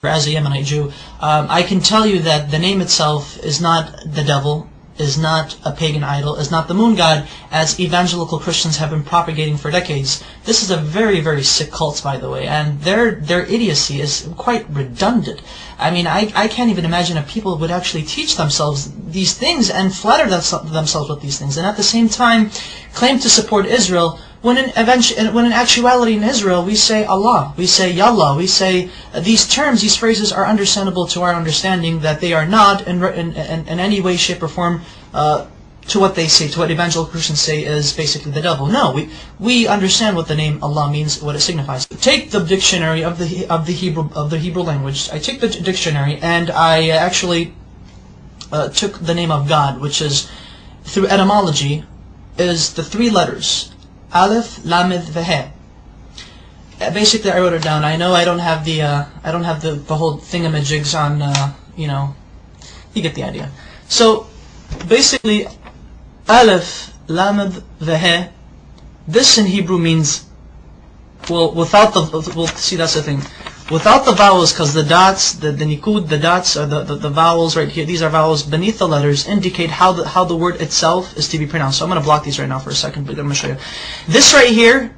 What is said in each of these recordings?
as a Yemenite Jew, I can tell you that the name itself is not the devil, is not a pagan idol, is not the moon god, as evangelical Christians have been propagating for decades. This is a very, very sick cult, by the way, and their idiocy is quite redundant. I mean, I can't even imagine if people would actually teach themselves these things and flatter themselves with these things, and at the same time claim to support Israel, when in actuality in Israel we say Allah, we say Yallah, we say these terms, these phrases are understandable to our understanding, that they are not in any way, shape or form to what they say, to what evangelical Christians say is basically the devil. No, we understand what the name Allah means, what it signifies. Take the dictionary of the Hebrew language. I take the dictionary and I actually took the name of God, which is, through etymology, is the three letters Aleph, Lamed, Veh. Basically, I wrote it down. I know I don't have the whole thingamajigs on. You get the idea. So basically, Aleph, Lamed, Veh. This in Hebrew means, well, without the, we'll see, that's the thing. Without the vowels, because the dots, the nikud, the dots are the vowels right here. These are vowels beneath the letters, indicate how the word itself is to be pronounced. So I'm going to block these right now for a second, but I'm going to show you. This right here,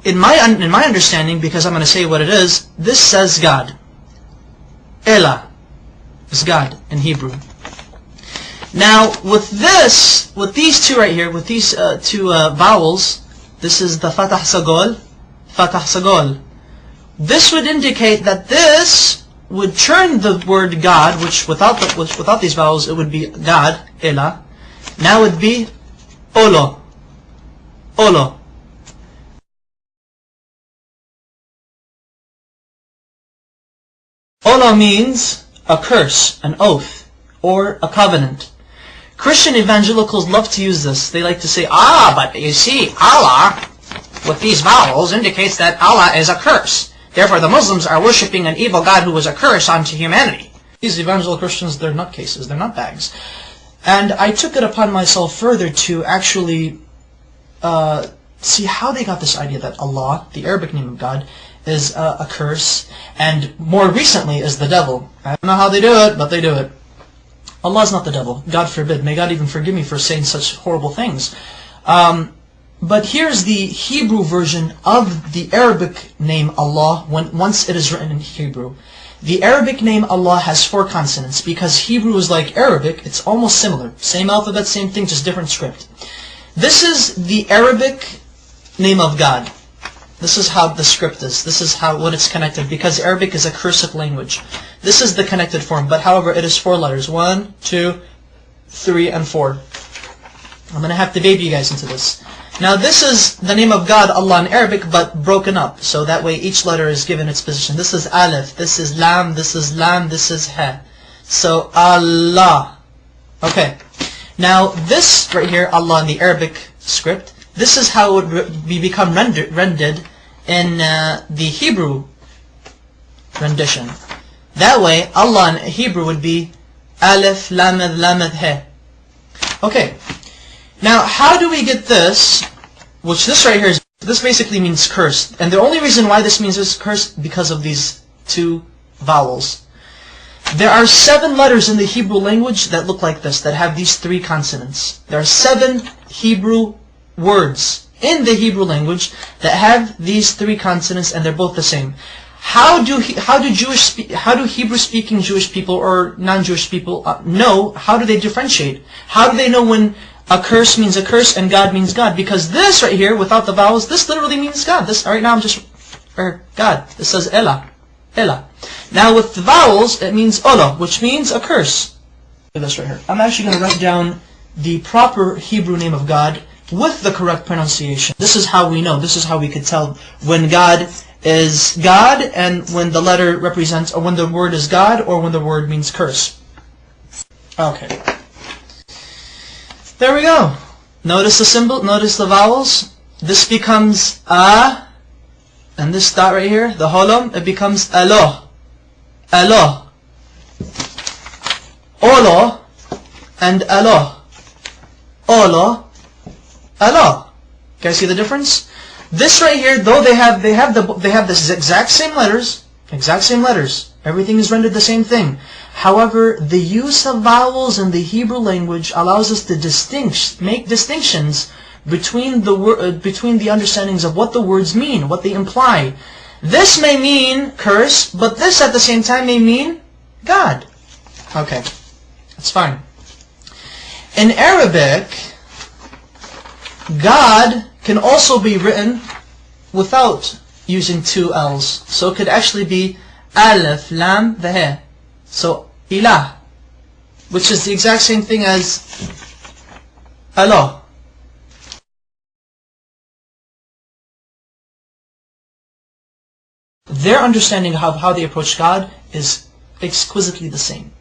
in my understanding, because I'm going to say what it is, this says God. Elah is God in Hebrew. Now with these two right here, with these two vowels, this is the Fatah Sagol, Fatah Sagol. This would indicate that this would turn the word God, which without these vowels it would be God, Elah. Now it would be Olo, Olo. Olo means a curse, an oath, or a covenant. Christian evangelicals love to use this. They like to say, but you see, Allah, with these vowels, indicates that Allah is a curse. Therefore, the Muslims are worshipping an evil God who was a curse onto humanity. These evangelical Christians, they're nutcases, they're nutbags. And I took it upon myself further to actually see how they got this idea that Allah, the Arabic name of God, is a curse, and more recently is the devil. I don't know how they do it, but they do it. Allah is not the devil. God forbid. May God even forgive me for saying such horrible things. But here's the Hebrew version of the Arabic name Allah once it is written in Hebrew. The Arabic name Allah has 4 consonants because Hebrew is like Arabic. It's almost similar. Same alphabet, same thing, just different script. This is the Arabic name of God. This is how the script is. This is what it's connected, because Arabic is a cursive language. This is the connected form, but however it is 4 letters. 1, 2, 3, and 4. I'm going to have to baby you guys into this. Now this is the name of God, Allah in Arabic, but broken up. So that way each letter is given its position. This is Aleph, this is Lam, this is Lam, this is Ha. So Allah. Okay. Now this right here, Allah in the Arabic script, this is how it would become rendered in the Hebrew rendition. That way, Allah in Hebrew would be Aleph, Lamed, Lamed, He. Okay. Now, how do we get this? Which this right here, this basically means cursed. And the only reason why this means it's cursed because of these 2 vowels. There are 7 letters in the Hebrew language that look like this, that have these 3 consonants. There are 7 Hebrew words in the Hebrew language that have these 3 consonants, and they're both the same. How do Hebrew-speaking Jewish people or non-Jewish people know? How do they differentiate? How do they know when a curse means a curse and God means God? Because this right here, without the vowels, this literally means God. This right now, God. This says Elah, Elah. Now with the vowels, it means Olah, which means a curse. Look at this right here. I'm actually going to write down the proper Hebrew name of God with the correct pronunciation. This is how we know. This is how we could tell when God is God, and when the letter represents, or when the word is God, or when the word means curse. Okay. There we go. Notice the symbol, notice the vowels. This becomes A, and this dot right here, the holom, it becomes Alo. Alo. Olo, and Alo. Olo, Alo. Can you see the difference? This right here, though they have the exact same letters, Exact same letters. Everything is rendered the same thing. However, the use of vowels in the Hebrew language allows us to make distinctions between the understandings of what the words mean, what they imply. This may mean curse, but this at the same time may mean God. Okay, that's fine. In Arabic, God can also be written without using two L's. So it could actually be Alif, Lam, Vahe. So Elah, which is the exact same thing as Allah. Their understanding of how they approach God is exquisitely the same.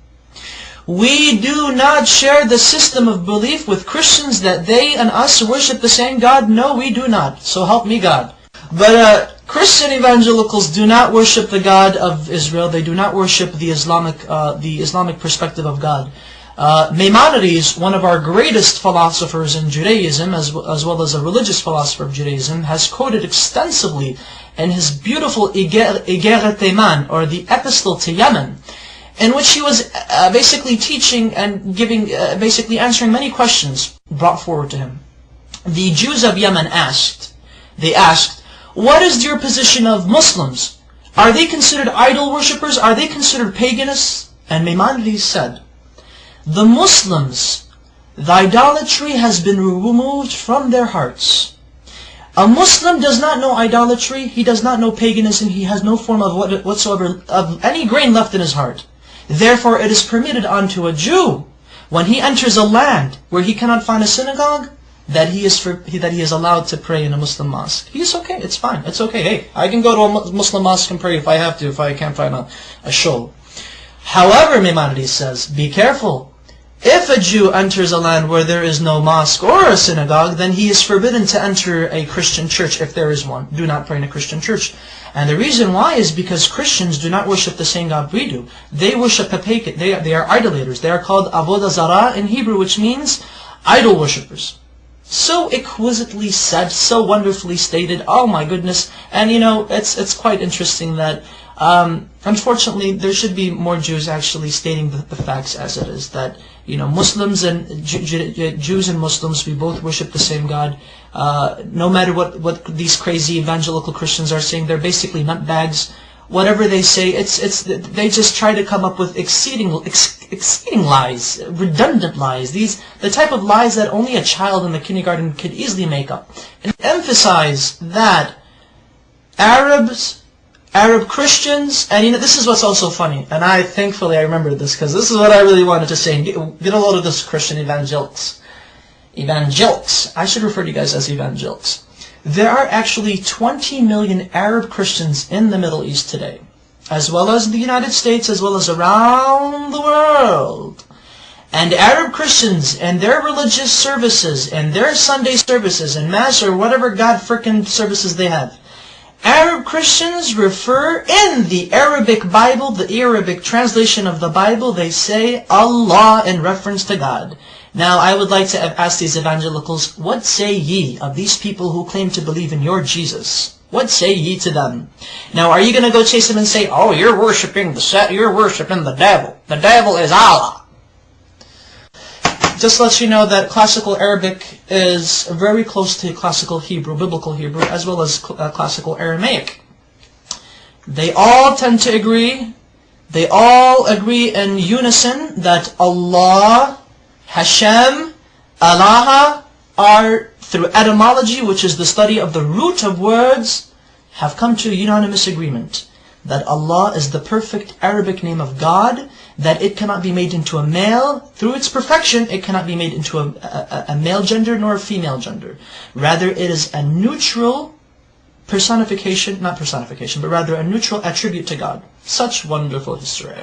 We do not share the system of belief with Christians that they and us worship the same God. No, we do not. So help me God. But Christian evangelicals do not worship the God of Israel. They do not worship the Islamic perspective of God. Maimonides, one of our greatest philosophers in Judaism, as well as a religious philosopher of Judaism, has quoted extensively in his beautiful Igeret Teman, or the Epistle to Yemen, in which he was basically teaching and basically answering many questions brought forward to him. The Jews of Yemen asked, what is your position of Muslims? Are they considered idol worshippers? Are they considered paganists? And Maimonides said, the Muslims, the idolatry has been removed from their hearts. A Muslim does not know idolatry, he does not know paganism, he has no form of whatsoever of any grain left in his heart. Therefore it is permitted unto a Jew, when he enters a land where he cannot find a synagogue, that he is allowed to pray in a Muslim mosque. He's okay, it's fine, it's okay. Hey, I can go to a Muslim mosque and pray if I have to, if I can't find a shul. However, Maimonides says, be careful. If a Jew enters a land where there is no mosque or a synagogue, then he is forbidden to enter a Christian church if there is one. Do not pray in a Christian church. And the reason why is because Christians do not worship the same God we do. They worship a pagan. They are idolaters. They are called avodah zarah in Hebrew, which means idol worshippers. So exquisitely said, so wonderfully stated. Oh my goodness! And you know, it's quite interesting that unfortunately there should be more Jews actually stating the facts as it is. That you know, Muslims and Jews and Muslims, we both worship the same God. No matter what these crazy evangelical Christians are saying, they're basically nutbags. Whatever they say, they just try to come up with exceeding lies, redundant lies. The type of lies that only a child in the kindergarten could easily make up, and emphasize that Arab Christians, and you know, this is what's also funny, and thankfully I remembered this, because this is what I really wanted to say, and get a load of this, Christian evangelics. I should refer to you guys as evangelics. There are actually 20 million Arab Christians in the Middle East today, as well as the United States, as well as around the world. And Arab Christians and their religious services, and their Sunday services, and Mass, or whatever God frickin' services they have, Arab Christians refer in the Arabic Bible, the Arabic translation of the Bible, they say Allah in reference to God. Now, I would like to ask these evangelicals, what say ye of these people who claim to believe in your Jesus? What say ye to them? Now, are you going to go chase them and say, oh, you're worshiping the devil. The devil is Allah. Just let you know that classical Arabic is very close to classical Hebrew, biblical Hebrew, as well as classical Aramaic. They all tend to agree, they all agree in unison that Allah, Hashem, Allah are, through etymology, which is the study of the root of words, have come to a unanimous agreement that Allah is the perfect Arabic name of God, that it cannot be made into a male. Through its perfection, it cannot be made into a male gender nor a female gender. Rather, it is a neutral personification, not personification, but rather a neutral attribute to God. Such wonderful history.